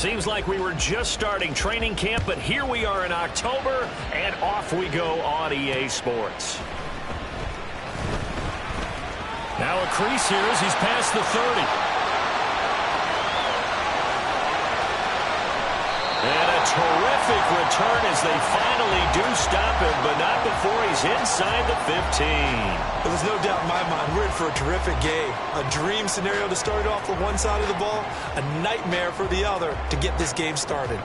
Seems like we were just starting training camp, but here we are in October, and off we go on EA Sports. Now a crease here as he's past the 30. And a terrific return as they finally do stop him, but not before he's inside the 15. Well, there's no doubt in my mind we're in for a terrific game. A dream scenario to start off for one side of the ball, a nightmare for the other to get this game started.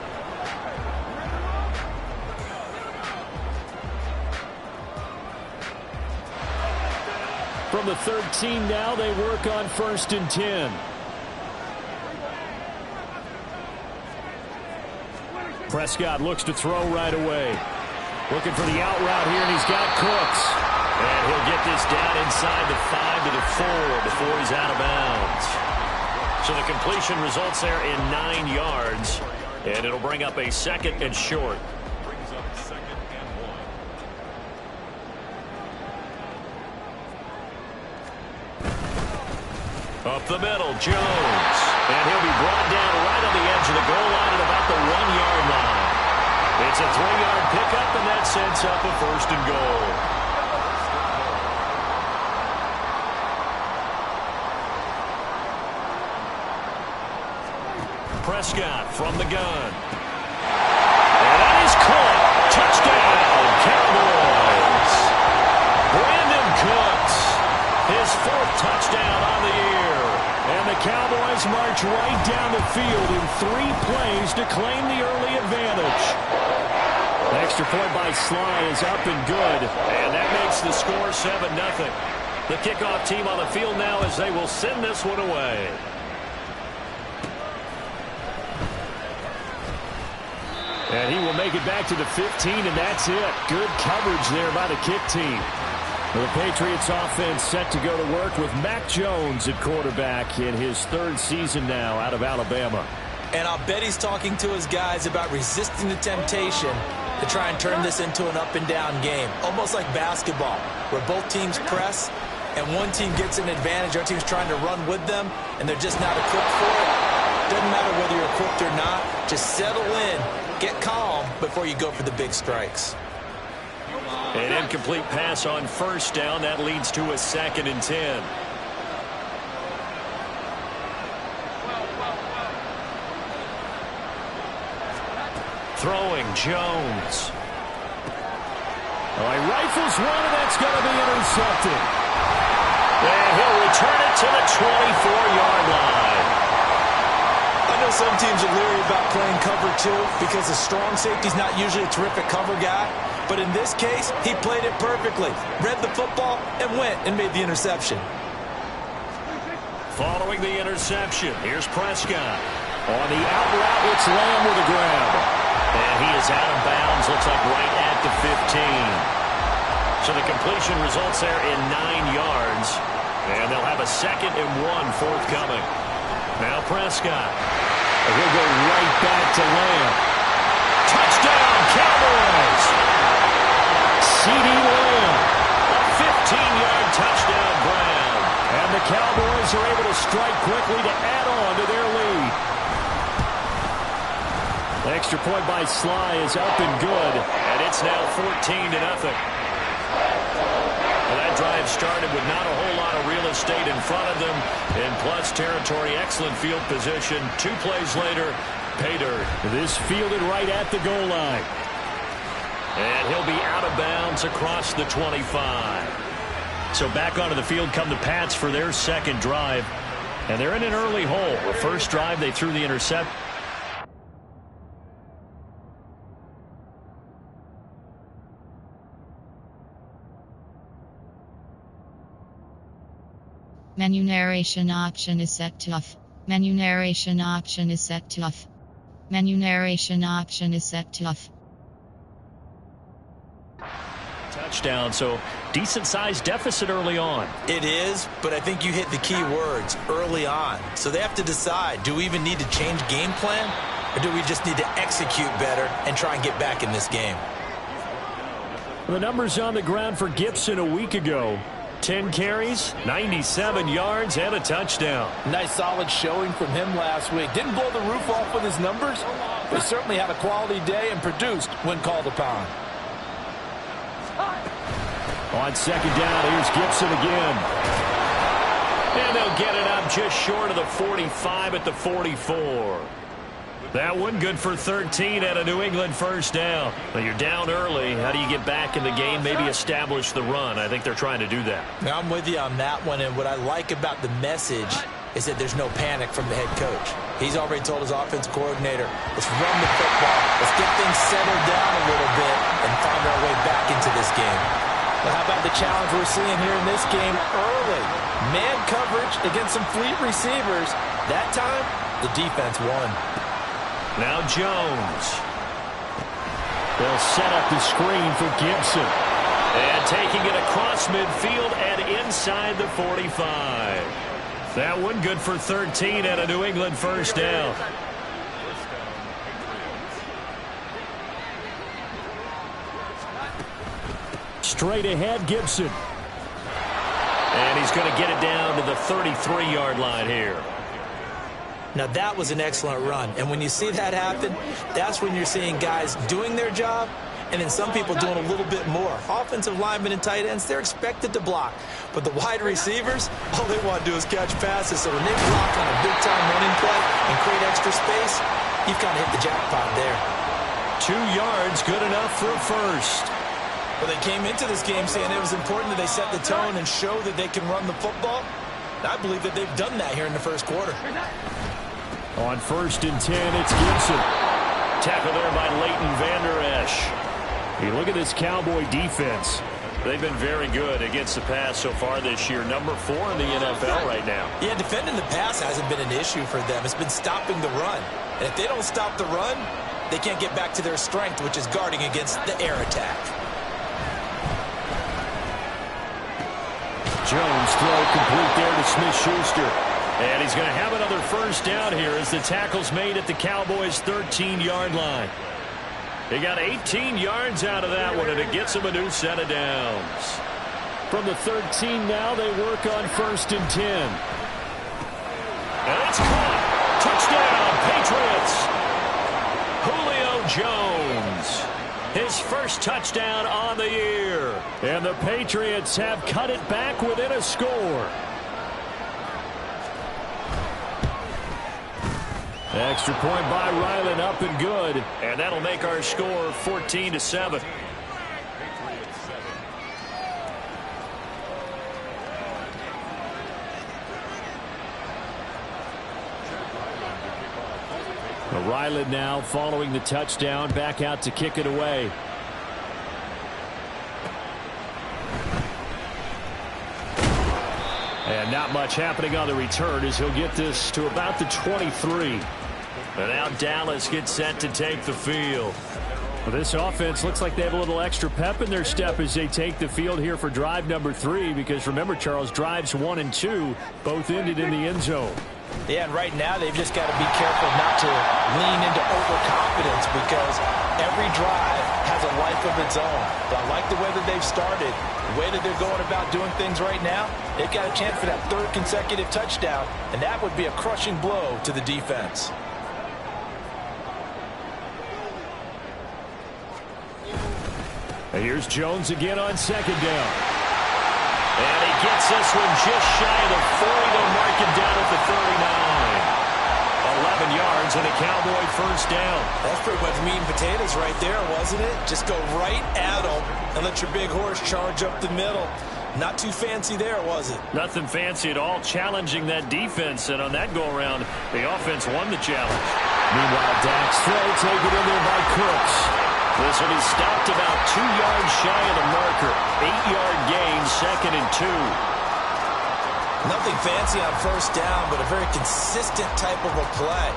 From the 13 now, they work on 1st and 10. Prescott looks to throw right away. Looking for the out route here, and he's got Cooks. And he'll get this down inside the 5 to the 4 before he's out of bounds. So the completion results there in 9 yards, and it'll bring up a 2nd and short. Up the middle, Jones. And he'll be brought down right on the edge of the goal line at about the 1-yard line. It's a 3-yard pickup, and that sets up a 1st and goal. Prescott from the gun. And that is caught. Touchdown, Cowboys. Brandon Cooks, his 4th touchdown on the year. And the Cowboys march right down the field in 3 plays to claim the early advantage. The extra point by Sly is up and good. And that makes the score 7-0. The kickoff team on the field now as they will send this one away. And he will make it back to the 15, and that's it. Good coverage there by the kick team. The Patriots offense set to go to work with Mac Jones at quarterback in his 3rd season now out of Alabama. And I'll bet he's talking to his guys about resisting the temptation to try and turn this into an up-and-down game. Almost like basketball, where both teams press, and one team gets an advantage, our team's trying to run with them, and they're just not equipped for it. Doesn't matter whether you're equipped or not. Just settle in, get calm before you go for the big strikes. An incomplete pass on 1st down. That leads to a 2nd and 10. Throwing, Jones. Oh, he rifles one, and that's going to be intercepted. And he'll return it to the 24-yard line. I know some teams are leery about playing cover 2 because the strong safety's not usually a terrific cover guy. But in this case, he played it perfectly. Read the football and went and made the interception. Following the interception, here's Prescott. On the out route, it's Lamb with a grab. And he is out of bounds, looks like right at the 15. So the completion results there in 9 yards. And they'll have a 2nd and 1 forthcoming. Now Prescott. And he'll go right back to Lamb. Touchdown, Cowboys! C.D. Lamb, a 15-yard touchdown grab. And the Cowboys are able to strike quickly to add on to their lead. The extra point by Sly is up and good. And it's now 14-0. Well, that drive started with not a whole lot of real estate in front of them. In plus territory, excellent field position. 2 plays later, pay dirt. This fielded right at the goal line. And he'll be out of bounds across the 25. So back onto the field come the Pats for their 2nd drive. And they're in an early hole. The first drive, they threw the intercept. Menu narration option is set to off. Menu narration option is set to off. Menu narration option is set to off. Touchdown, so decent-sized deficit early on. It is, but I think you hit the key words, early on. So they have to decide, do we even need to change game plan? Or do we just need to execute better and try and get back in this game? The numbers on the ground for Gibson a week ago. 10 carries, 97 yards, and a touchdown. Nice solid showing from him last week. Didn't blow the roof off with his numbers, but certainly had a quality day and produced when called upon. On second down, here's Gibson again. And they'll get it up just short of the 45 at the 44. That one good for 13 at a New England first down. Well, you're down early. How do you get back in the game, maybe establish the run? I think they're trying to do that. Now, I'm with you on that one, and what I like about the message is that there's no panic from the head coach. He's already told his offense coordinator, let's run the football, let's get things settled down a little bit and find our way back into this game. But how about the challenge we're seeing here in this game early? Man coverage against some fleet receivers. That time, the defense won. Now Jones. They'll set up the screen for Gibson. And taking it across midfield and inside the 45. That one good for 13 at a New England first down. Straight ahead, Gibson. And he's going to get it down to the 33-yard line here. Now, that was an excellent run. And when you see that happen, that's when you're seeing guys doing their job and then some people doing a little bit more. Offensive linemen and tight ends, they're expected to block. But the wide receivers, all they want to do is catch passes. So when they block on a big-time running play and create extra space, you've kind of hit the jackpot there. 2 yards, good enough for a first. Well, they came into this game saying it was important that they set the tone and show that they can run the football. And I believe that they've done that here in the first quarter. On 1st and 10, it's Gibson. Tackle there by Leighton Vander Esch. Hey, look at this Cowboy defense. They've been very good against the pass so far this year. Number 4 in the NFL right now. Yeah, defending the pass hasn't been an issue for them. It's been stopping the run. And if they don't stop the run, they can't get back to their strength, which is guarding against the air attack. Jones throw complete there to Smith-Schuster. And he's going to have another first down here as the tackle's made at the Cowboys' 13-yard line. They got 18 yards out of that one, and it gets them a new set of downs. From the 13 now, they work on 1st and 10. And it's caught. Touchdown, Patriots. Julio Jones. His first touchdown on the year. And the Patriots have cut it back within a score. Extra point by Ryland, up and good. And that'll make our score 14-7. Ryland now following the touchdown, back out to kick it away. And not much happening on the return as he'll get this to about the 23. And now Dallas gets set to take the field. Well, this offense looks like they have a little extra pep in their step as they take the field here for drive number 3, because remember, Charles, drives 1 and 2 both ended in the end zone. Yeah, and right now they've just got to be careful not to lean into overconfidence, because every drive has a life of its own. But I like the way that they've started, the way that they're going about doing things right now. They've got a chance for that 3rd consecutive touchdown, and that would be a crushing blow to the defense. And here's Jones again on 2nd down. And he gets this one just shy of the 40. They'll mark him down at the 39. 11 yards and a Cowboy first down. That's pretty much meat and potatoes right there, wasn't it? Just go right at them and let your big horse charge up the middle. Not too fancy there, was it? Nothing fancy at all, challenging that defense. And on that go-around, the offense won the challenge. Meanwhile, Dak's throw taken in there by Cooks. This will be stopped about 2 yards shy of the marker. 8-yard gain, 2nd and 2. Nothing fancy on first down, but a very consistent type of a play.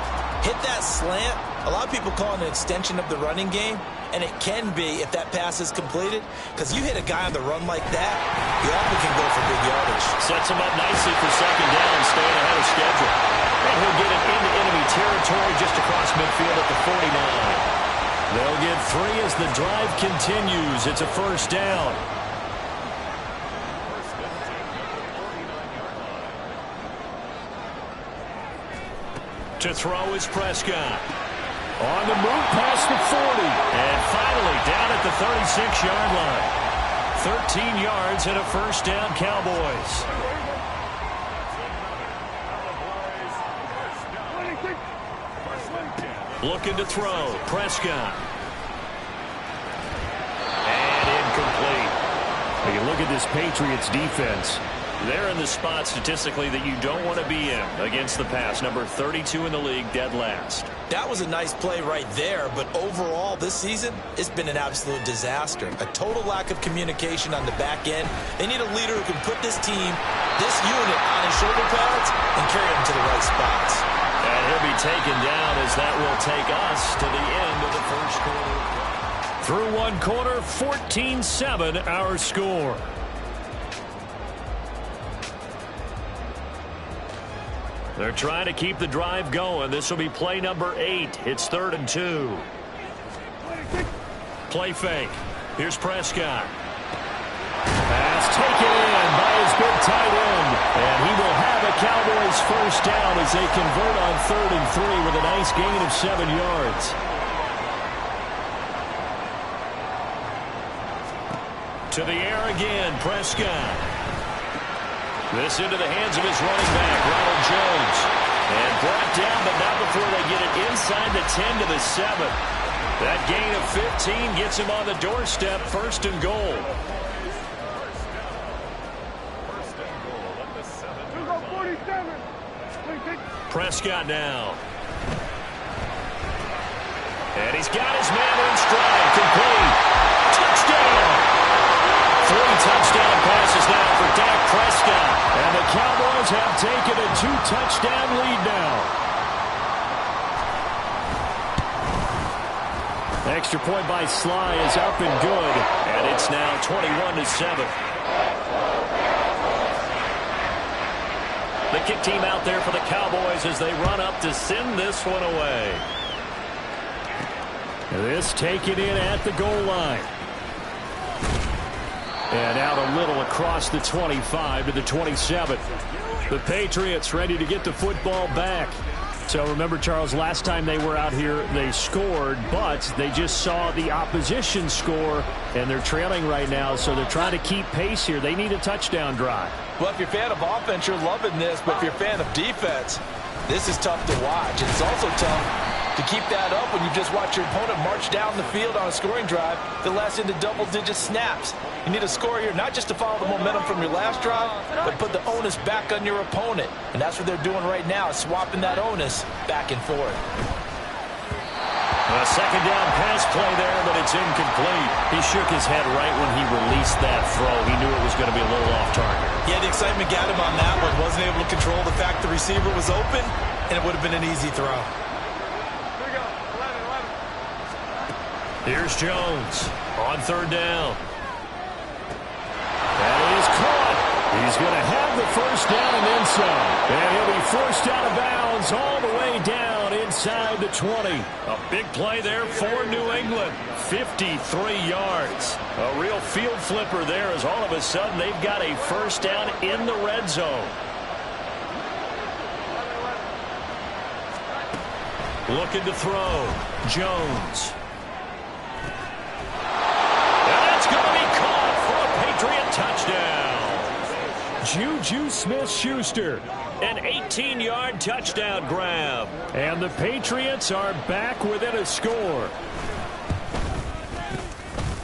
Hit that slant. A lot of people call it an extension of the running game, and it can be if that pass is completed, because you hit a guy on the run like that, you often can go for big yardage. Sets him up nicely for 2nd down, staying ahead of schedule. And he'll get it into enemy territory just across midfield at the 49. They'll get 3 as the drive continues. It's a first down. To throw is Prescott. On the move past the 40. And finally down at the 36-yard line. 13 yards and a first down, Cowboys. Looking to throw. Prescott. And incomplete. When you look at this Patriots defense, they're in the spot statistically that you don't want to be in against the pass. Number 32 in the league, dead last. That was a nice play right there, but overall this season, it's been an absolute disaster. A total lack of communication on the back end. They need a leader who can put this team, this unit, on his shoulder pads and carry them to the right spots. And he'll be taken down as that will take us to the end of the first quarter. through one quarter, 14-7 our score. They're trying to keep the drive going. This will be play number 8. It's 3rd and 2. Play fake. Here's Prescott. Pass taken in by his big tight end. And he will have a Cowboys first down as they convert on 3rd and 3 with a nice gain of 7 yards. To the air again, Prescott. This into the hands of his running back, Ronald Jones. And brought down, but not before they get it inside the 10 to the 7. That gain of 15 gets him on the doorstep, 1st and goal. Prescott now. And he's got his man in stride, complete. Touchdown! 3 touchdown passes now for Dak Prescott. And the Cowboys have taken a 2-touchdown lead now. Extra point by Sly is up and good. And it's now 21-7. The kick team out there for the Cowboys as they run up to send this one away. This taken in at the goal line. And out a little across the 25 to the 27. The Patriots ready to get the football back. So remember, Charles, last time they were out here, they scored, but they just saw the opposition score, and they're trailing right now, so they're trying to keep pace here. They need a touchdown drive. Well, if you're a fan of offense, you're loving this, but if you're a fan of defense, this is tough to watch. It's also tough to keep that up when you just watch your opponent march down the field on a scoring drive that lasts into double-digit snaps. You need a score here, not just to follow the momentum from your last drive, but put the onus back on your opponent. And that's what they're doing right now, swapping that onus back and forth. A second down pass play there, but it's incomplete. He shook his head right when he released that throw. He knew it was going to be a little off target. Yeah, the excitement got him on that one. Wasn't able to control the fact the receiver was open, and it would have been an easy throw. Here's Jones on 3rd down. That is caught. He's going to have the first down and then some. And he'll be forced out of bounds all the way down inside the 20. A big play there for New England. 53 yards. A real field flipper there as all of a sudden they've got a first down in the red zone. Looking to throw. Jones. Touchdown. Juju Smith-Schuster. An 18-yard touchdown grab. And the Patriots are back within a score.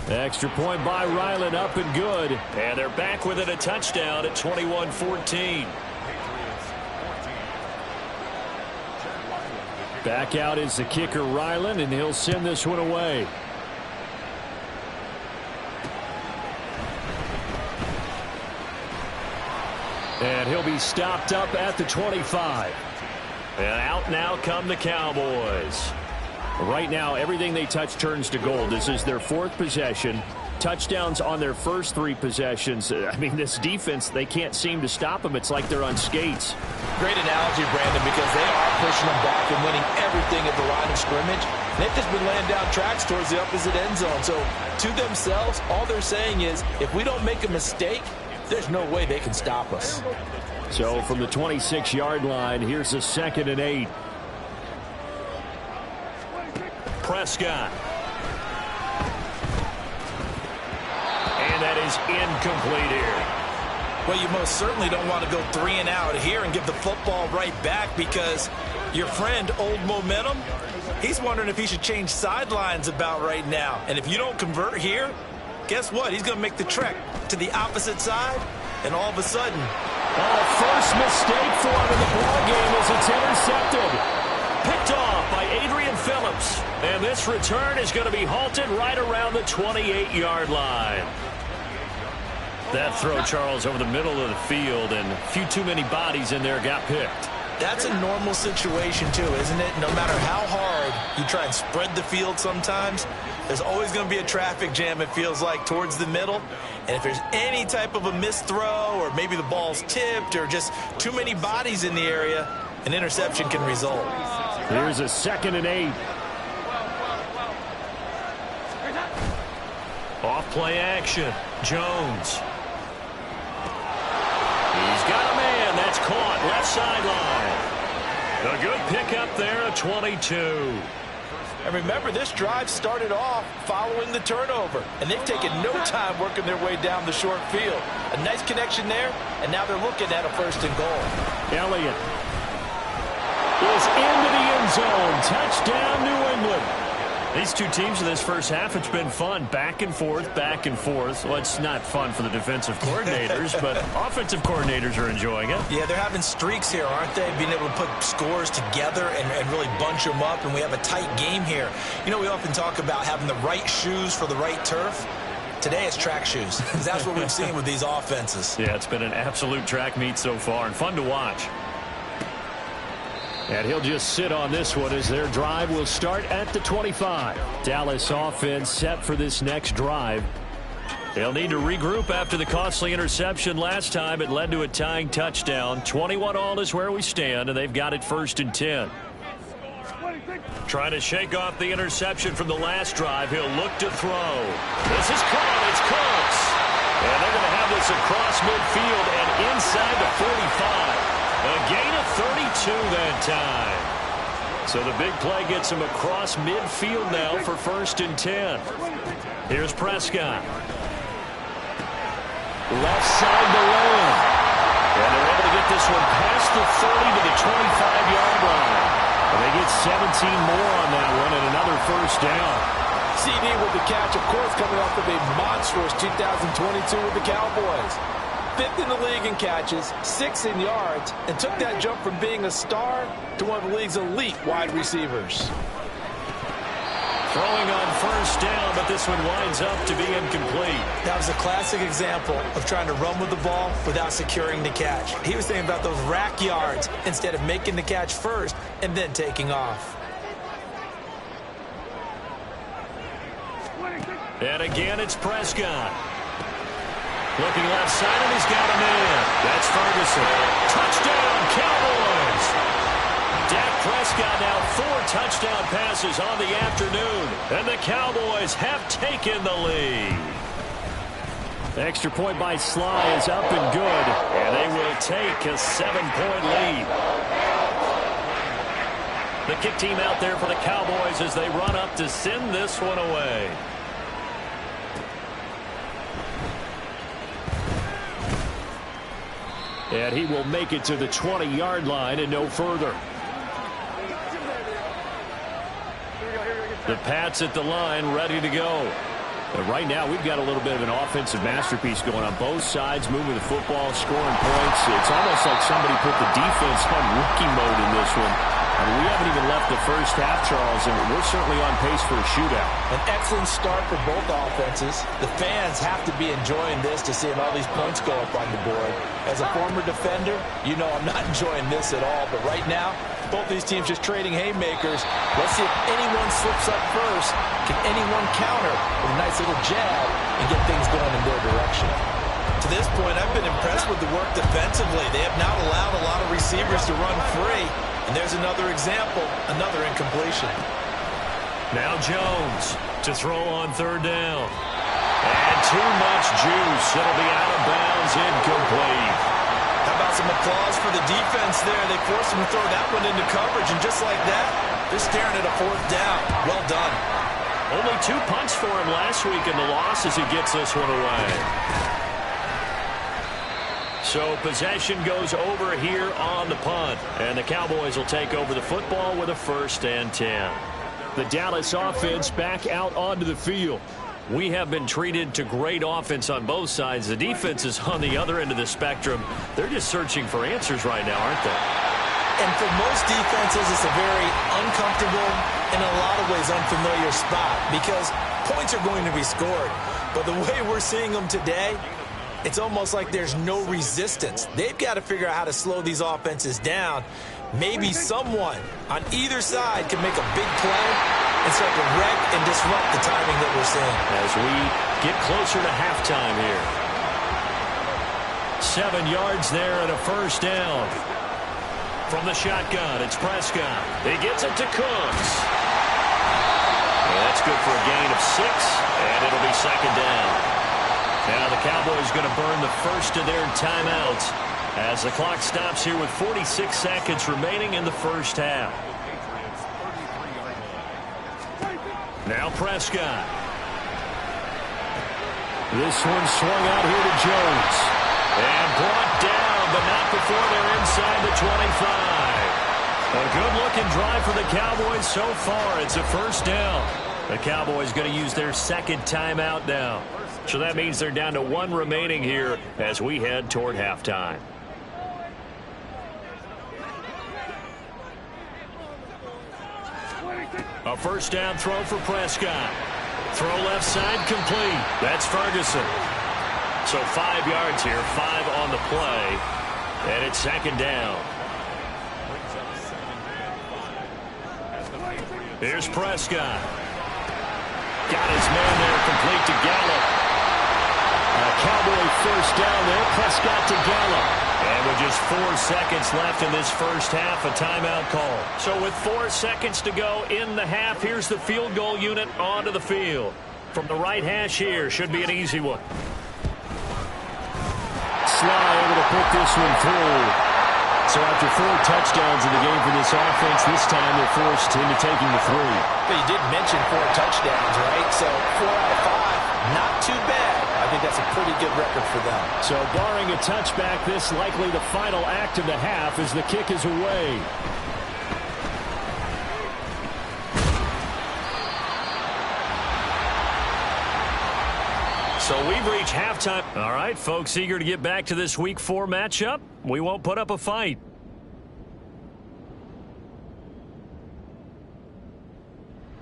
Extra point by Ryland, up and good. And they're back within a touchdown at 21-14. Back out is the kicker, Ryland, and he'll send this one away. And he'll be stopped up at the 25. And out now come the Cowboys. Right now, everything they touch turns to gold. This is their 4th possession. Touchdowns on their first 3 possessions. I mean, this defense, they can't seem to stop them. It's like they're on skates. Great analogy, Brandon, because they are pushing them back and winning everything at the line of scrimmage. They've just been laying down tracks towards the opposite end zone. So, to themselves, all they're saying is, if we don't make a mistake, there's no way they can stop us. So from the 26-yard line, here's a 2nd and 8. Prescott. And that is incomplete here. Well, you most certainly don't want to go 3 and out here and give the football right back, because your friend, Old Momentum, he's wondering if he should change sidelines about right now. And if you don't convert here, guess what? He's going to make the trek to the opposite side, and all of a sudden, first mistake for him in the ballgame as it's intercepted. Picked off by Adrian Phillips. And this return is going to be halted right around the 28-yard line. That throw, Charles, over the middle of the field, and a few too many bodies in there got picked. that's a normal situation too, isn't it? No matter how hard you try and spread the field sometimes, there's always going to be a traffic jam, it feels like, towards the middle. And if there's any type of a missed throw, or maybe the ball's tipped, or just too many bodies in the area, an interception can result. Here's a 2nd and 8. Off play action. Jones. He's got a man. That's caught. Left sideline. A good pickup there at 22. And remember, this drive started off following the turnover, and they've taken no time working their way down the short field. A nice connection there, and now they're looking at a 1st and goal. Elliott is into the end zone. Touchdown, New England. These two teams in this first half, it's been fun. Back and forth, back and forth. Well, it's not fun for the defensive coordinators, but offensive coordinators are enjoying it. Yeah, they're having streaks here, aren't they? Being able to put scores together and really bunch them up, and we have a tight game here. You know, we often talk about having the right shoes for the right turf. Today it's track shoes. That's what we've seen with these offenses. Yeah, it's been an absolute track meet so far, and fun to watch. And he'll just sit on this one as their drive will start at the 25. Dallas offense set for this next drive. They'll need to regroup after the costly interception last time. It led to a tying touchdown. 21-all is where we stand, and they've got it 1st and 10. Trying to shake off the interception from the last drive. He'll look to throw. This is caught. It's Cooks. And they're going to have this across midfield and inside the 45. A gain of 32 that time. So the big play gets him across midfield now for 1st and 10. Here's Prescott. Left side to Lane. And they're able to get this one past the 30 to the 25-yard line. And they get 17 more on that one and another 1st down. CD with the catch, of course, coming off of a monstrous 2022 with the Cowboys. 5th in the league in catches, 6th in yards, and took that jump from being a star to one of the league's elite wide receivers. Throwing on 1st down, but this one winds up to be incomplete. That was a classic example of trying to run with the ball without securing the catch. He was thinking about those rack yards instead of making the catch first and then taking off. And again, it's Prescott. Looking left side, and he's got a man. That's Ferguson. Touchdown, Cowboys. Dak Prescott now 4 touchdown passes on the afternoon. And the Cowboys have taken the lead. The extra point by Sly is up and good. And they will take a 7-point lead. The kick team out there for the Cowboys as they run up to send this one away. And he will make it to the 20-yard line and no further. The Pats at the line, ready to go. But right now, we've got a little bit of an offensive masterpiece going on both sides, moving the football, scoring points. It's almost like somebody put the defense on rookie mode in this one. I mean, we haven't even left the first half, Charles, and we're certainly on pace for a shootout. An excellent start for both offenses. The fans have to be enjoying this to seeing all these points go up on the board. As a former defender, you know I'm not enjoying this at all. But right now, both these teams just trading haymakers. Let's see if anyone slips up first. Can anyone counter with a nice little jab and get things going in their direction? To this point, I've been impressed with the work defensively. They have not allowed a lot of receivers to run free. And there's another example, another incompletion. Now Jones to throw on 3rd down. And too much juice. It'll be out of bounds, incomplete. How about some Some applause for the defense there. They forced him to throw that one into coverage, and just like that, they're staring at a fourth down. Well done. Only 2 punts for him last week in the loss as he gets this one away. So possession goes over here on the punt, and the Cowboys will take over the football with a 1st and 10. The Dallas offense back out onto the field. We have been treated to great offense on both sides. The defense is on the other end of the spectrum. They're just searching for answers right now, aren't they? And for most defenses, it's a very uncomfortable and in a lot of ways unfamiliar spot because points are going to be scored. But the way we're seeing them today, it's almost like there's no resistance. They've got to figure out how to slow these offenses down. Maybe someone on either side can make a big play and start to wreck and disrupt the timing that we're seeing. As we get closer to halftime here. 7 yards there and a 1st down. From the shotgun, it's Prescott. He gets it to Cooks. And that's good for a gain of 6, and it'll be 2nd down. Now the Cowboys going to burn the first of their timeouts as the clock stops here with 46 seconds remaining in the first half. Now Prescott. This one swung out here to Jones. And brought down, but not before they're inside the 25. A good-looking drive for the Cowboys so far. It's a 1st down. The Cowboys going to use their 2nd timeout now. So that means they're down to 1 remaining here as we head toward halftime. A 1st down throw for Prescott. Throw left side complete. That's Ferguson. So 5 yards here, 5 on the play, and it's 2nd down. Here's Prescott. Got his man there, complete to Gallup. A Cowboy 1st down there, Prescott to Gallup. And with just 4 seconds left in this first half, a timeout call. So with 4 seconds to go in the half, here's the field goal unit onto the field. From the right hash here, should be an easy one. Sly able to put this one through. So after 4 touchdowns in the game for this offense, this time they're forced into taking the 3. But you did mention 4 touchdowns, right? So 4 out of 5, not too bad. I think that's a pretty good record for them. So barring a touchback, this likely the final act of the half as the kick is away. So we've reached halftime. All right, folks, eager to get back to this Week 4 matchup. We won't put up a fight.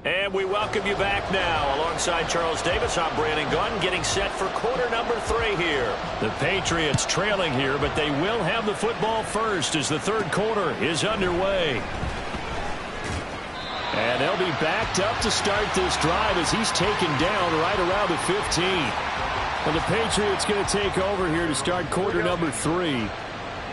And we welcome you back now. Alongside Charles Davis, I'm Brandon Gunn, getting set for quarter number 3 here. The Patriots trailing here, but they will have the football first as the 3rd quarter is underway. And they'll be backed up to start this drive as he's taken down right around the 15. And the Patriots going to take over here to start quarter number 3.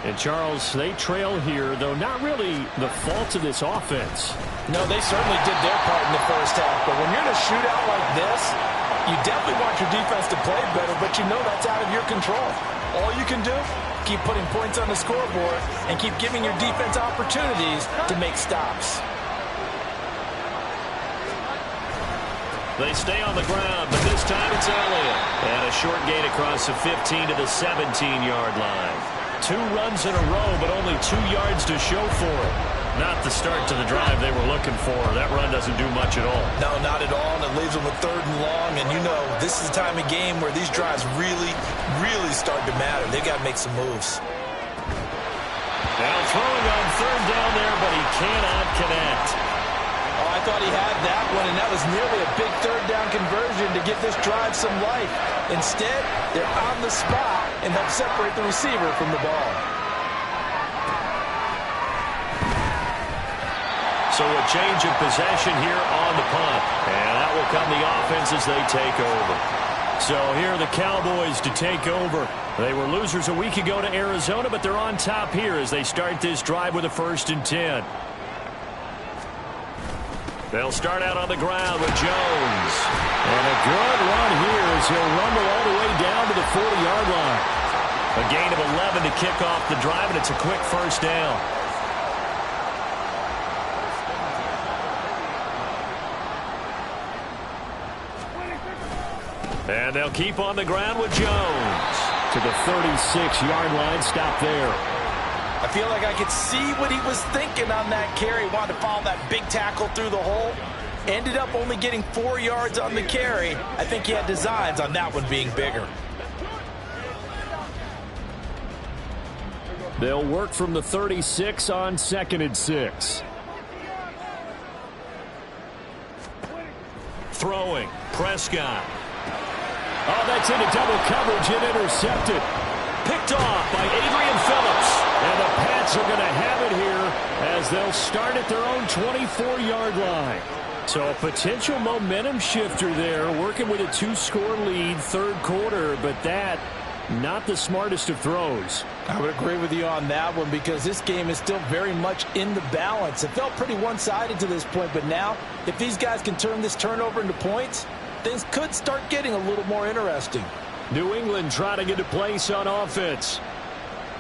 And Charles, they trail here, though not really the fault of this offense. No, they certainly did their part in the first half. But when you're in a shootout like this, you definitely want your defense to play better, but you know that's out of your control. All you can do, keep putting points on the scoreboard and keep giving your defense opportunities to make stops. They stay on the ground, but this time it's Elliott. And a short gain across the 15 to the 17-yard line. 2 runs in a row, but only 2 yards to show for it. Not the start to the drive they were looking for. That run doesn't do much at all. No, not at all, and it leaves them with 3rd and long. And you know, this is the time of game where these drives really, really start to matter. They've got to make some moves. Now throwing on 3rd down there, but he cannot connect. Oh, I thought he had that one, and that was nearly a big 3rd down conversion to give this drive some life. Instead, they're on the spot and help separate the receiver from the ball. So a change of possession here on the punt. And that will come the offense as they take over. So here are the Cowboys to take over. They were losers a week ago to Arizona, but they're on top here as they start this drive with a 1st and 10. They'll start out on the ground with Jones. And a good run here as he'll rumble all the way down to the 40-yard line. A gain of 11 to kick off the drive, and it's a quick first down. And they'll keep on the ground with Jones. To the 36-yard line, stop there. I feel like I could see what he was thinking on that carry. Wanted to follow that big tackle through the hole. Ended up only getting 4 yards on the carry. I think he had designs on that one being bigger. They'll work from the 36 on 2nd and 6. Throwing, Prescott. Oh, that's into double coverage and intercepted. Picked off by Adrian Phillips. And the Pats are going to have it here as they'll start at their own 24-yard line. So a potential momentum shifter there, working with a 2-score lead, third quarter, but that, not the smartest of throws. I would agree with you on that one because this game is still very much in the balance. It felt pretty one-sided to this point, but now if these guys can turn this turnover into points, things could start getting a little more interesting. New England trying to get a place on offense.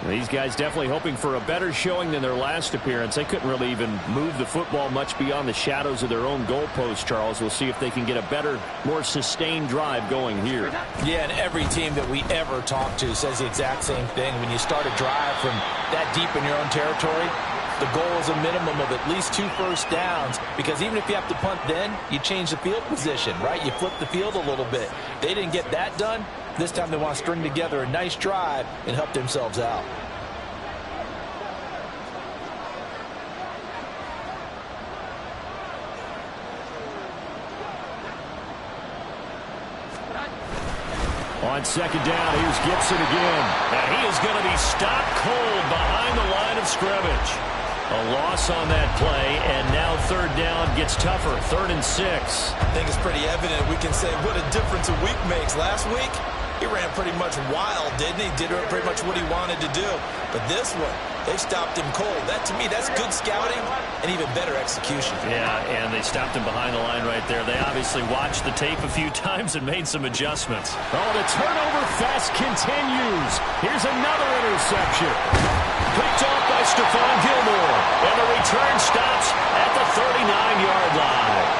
These guys definitely hoping for a better showing than their last appearance. They couldn't really even move the football much beyond the shadows of their own goalpost, Charles. We'll see if they can get a better, more sustained drive going here. Yeah, and every team that we ever talk to says the exact same thing. When you start a drive from that deep in your own territory, the goal is a minimum of at least 2 first downs, because even if you have to punt then, you change the field position, right? You flip the field a little bit. They didn't get that done. This time they want to string together a nice drive and help themselves out. On 2nd down, here's Gibson again. And he is going to be stopped cold behind the line of scrimmage. A loss on that play, and now 3rd down gets tougher. 3rd and 6. I think it's pretty evident. We can say what a difference a week makes. Last week, he ran pretty much wild, didn't he? Did pretty much what he wanted to do. But this one, they stopped him cold. That, to me, that's good scouting and even better execution. Yeah, and they stopped him behind the line right there. They obviously watched the tape a few times and made some adjustments. Oh, the turnover fest continues. Here's another interception. Picked off by Stephon Gilmore. And the return stops at the 39-yard line.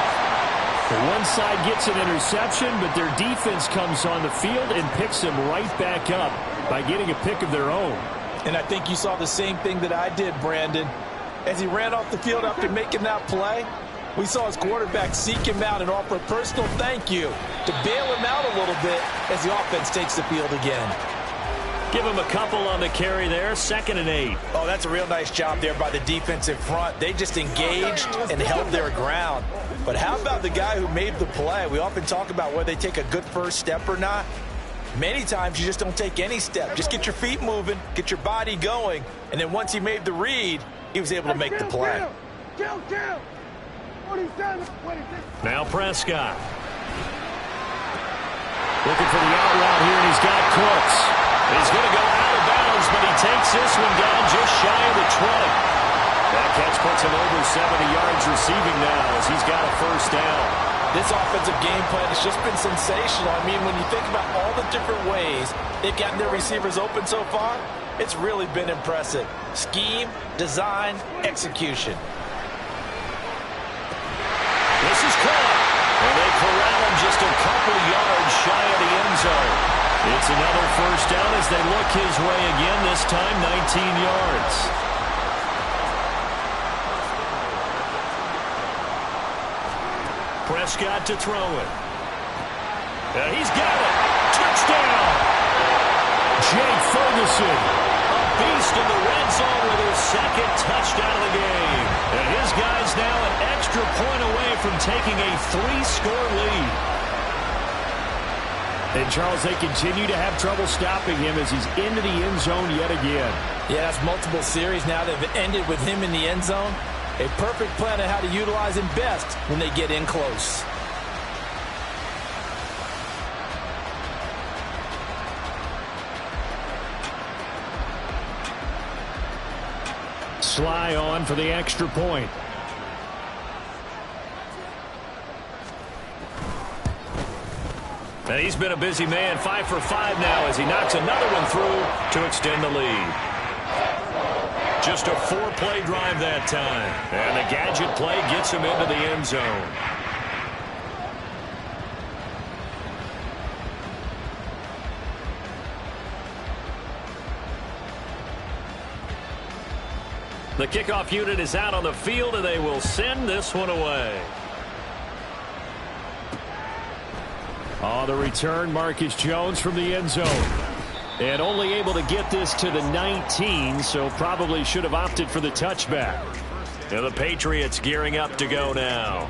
One side gets an interception, but their defense comes on the field and picks them right back up by getting a pick of their own. And I think you saw the same thing that I did, Brandon. As he ran off the field after making that play, we saw his quarterback seek him out and offer a personal thank you to bail him out a little bit as the offense takes the field again. Give him a couple on the carry there. 2nd and 8. Oh, that's a real nice job there by the defensive front. They just engaged and held their ground. But how about the guy who made the play? We often talk about whether they take a good first step or not. Many times you just don't take any step. Just get your feet moving, get your body going, and then once he made the read, he was able to make the play. Now Prescott. Looking for the out route here, and he's got Cooks. He's going to go out of bounds, but he takes this one down just shy of the 20. That catch puts him over 70 yards receiving now as he's got a first down. This offensive game plan has just been sensational. I mean, when you think about all the different ways they've gotten their receivers open so far, it's really been impressive. Scheme, design, execution. This is caught. And they corral him just a couple yards shy of the end zone. It's another first down as they look his way again, this time 19 yards. Prescott to throw it. He's got it. Touchdown. Jake Ferguson. A beast in the red zone with his 2nd touchdown of the game. And his guys now an extra point away from taking a 3-score lead. And, Charles, they continue to have trouble stopping him as he's into the end zone yet again. Yeah, that's multiple series now that have ended with him in the end zone. A perfect plan on how to utilize him best when they get in close. Sly on for the extra point. And he's been a busy man, 5 for 5 now as he knocks another one through to extend the lead. Just a 4-play drive that time. And the gadget play gets him into the end zone. The kickoff unit is out on the field, and they will send this one away. On the return, Marcus Jones from the end zone. And only able to get this to the 19, so probably should have opted for the touchback. And the Patriots gearing up to go now.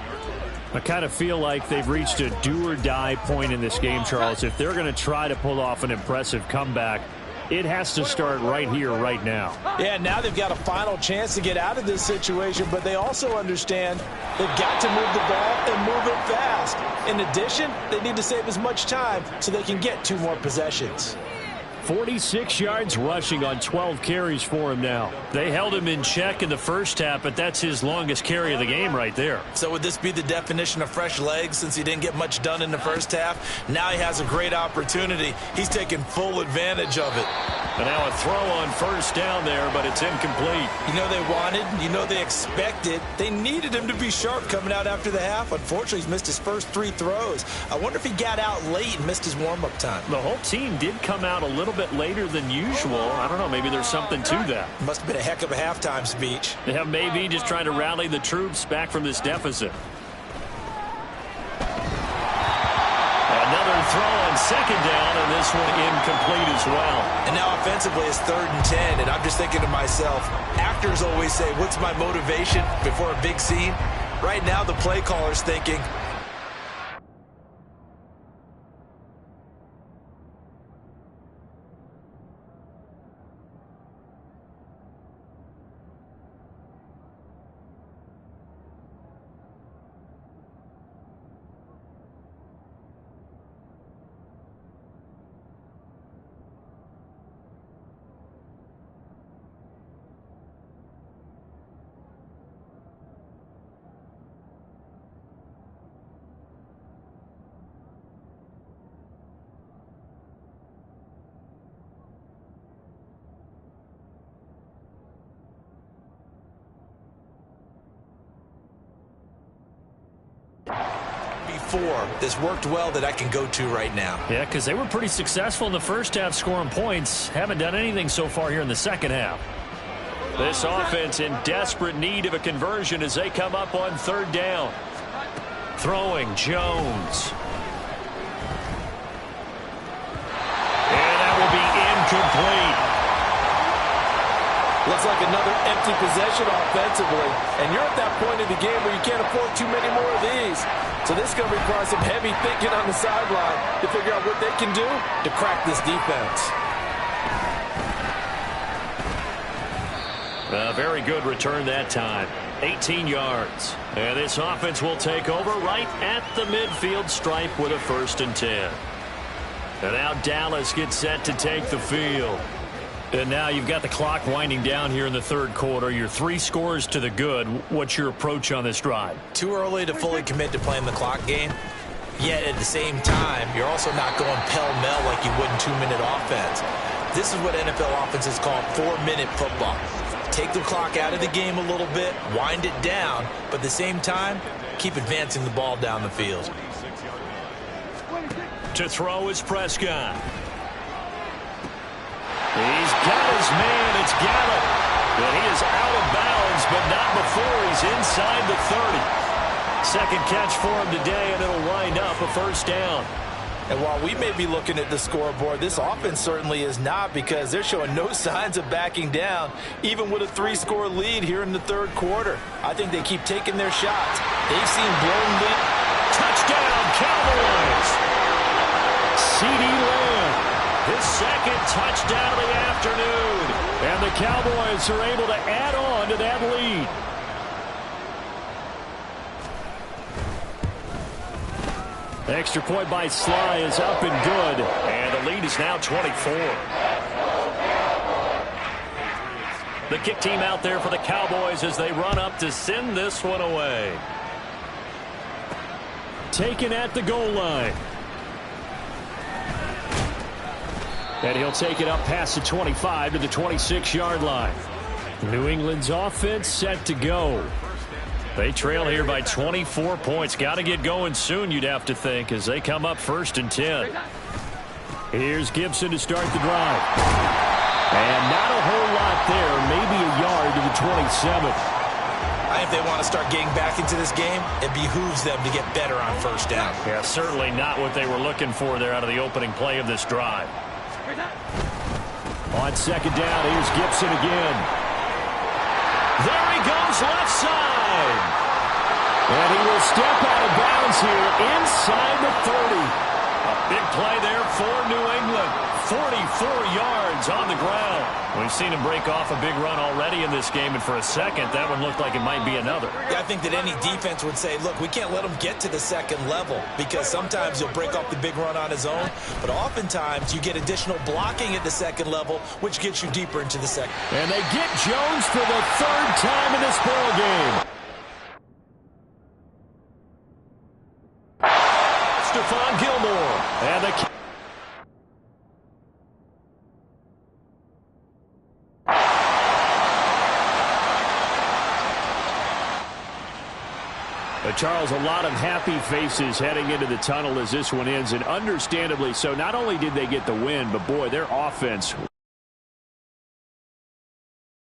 I kind of feel like they've reached a do-or-die point in this game, Charles. If they're going to try to pull off an impressive comeback, it has to start right here, right now. Yeah, now they've got a final chance to get out of this situation, but they also understand they've got to move the ball and move it fast. In addition, they need to save as much time so they can get 2 more possessions. 46 yards rushing on 12 carries for him now. They held him in check in the first half, but that's his longest carry of the game right there. So would this be the definition of fresh legs since he didn't get much done in the first half? Now he has a great opportunity. He's taking full advantage of it. And now a throw on first down there, but it's incomplete. You know they wanted, you know they expected. They needed him to be sharp coming out after the half. Unfortunately, he's missed his first 3 throws. I wonder if he got out late and missed his warm-up time. The whole team did come out a little bit later than usual. I don't know, maybe there's something to that. Must have been a heck of a halftime speech. Yeah, maybe just trying to rally the troops back from this deficit. Another throw on second down, and this one incomplete as well. And now offensively it's 3rd and 10, and I'm just thinking to myself, actors always say, what's my motivation before a big scene? Right now the play caller's thinking, this worked well that I can go to right now. Yeah, because they were pretty successful in the first half scoring points. Haven't done anything so far here in the second half. This offense in desperate need of a conversion as they come up on 3rd down. Throwing Jones. And that will be incomplete. Looks like another empty possession offensively. And you're at that point in the game where you can't afford too many more of these. So this is going to require some heavy thinking on the sideline to figure out what they can do to crack this defense. A very good return that time. 18 yards. And this offense will take over right at the midfield stripe with a 1st and 10. And now Dallas gets set to take the field. And now you've got the clock winding down here in the 3rd quarter. You're 3 scores to the good. What's your approach on this drive? Too early to fully commit to playing the clock game. Yet at the same time, you're also not going pell-mell like you would in 2-minute offense. This is what NFL offenses call 4-minute football. Take the clock out of the game a little bit, wind it down, but at the same time, keep advancing the ball down the field. To throw is Prescott. He's got his man. It's Gallup. And he is out of bounds, but not before he's inside the 30. Second catch for him today, and it'll wind up a 1st down. And while we may be looking at the scoreboard, this offense certainly is not, because they're showing no signs of backing down, even with a 3-score lead here in the 3rd quarter. I think they keep taking their shots. They've seen blown lead. Touchdown, Cowboys! CeeDee Lamb. His 2nd touchdown of the afternoon. And the Cowboys are able to add on to that lead. Extra point by Sly is up and good. And the lead is now 24. The kick team out there for the Cowboys as they run up to send this one away. Taken at the goal line. And he'll take it up past the 25 to the 26-yard line. New England's offense set to go. They trail here by 24 points. Got to get going soon, you'd have to think, as they come up 1st and 10. Here's Gibson to start the drive. And not a whole lot there, maybe a yard to the 27. If they want to start getting back into this game, it behooves them to get better on 1st down. Yeah, certainly not what they were looking for there out of the opening play of this drive. On 2nd down, here's Gibson again. There he goes, left side. And he will step out of bounds here inside the 30. A big play there for New England. 44 yards on the ground. We've seen him break off a big run already in this game, and for a second, that one looked like it might be another. Yeah, I think that any defense would say, look, we can't let him get to the 2nd level, because sometimes he'll break off the big run on his own, but oftentimes you get additional blocking at the 2nd level, which gets you deeper into the 2nd. And they get Jones for the 3rd time in this ball game. Stephon Gilmore. And Charles, a lot of happy faces heading into the tunnel as this one ends, and understandably so. Not only did they get the win, but boy, their offense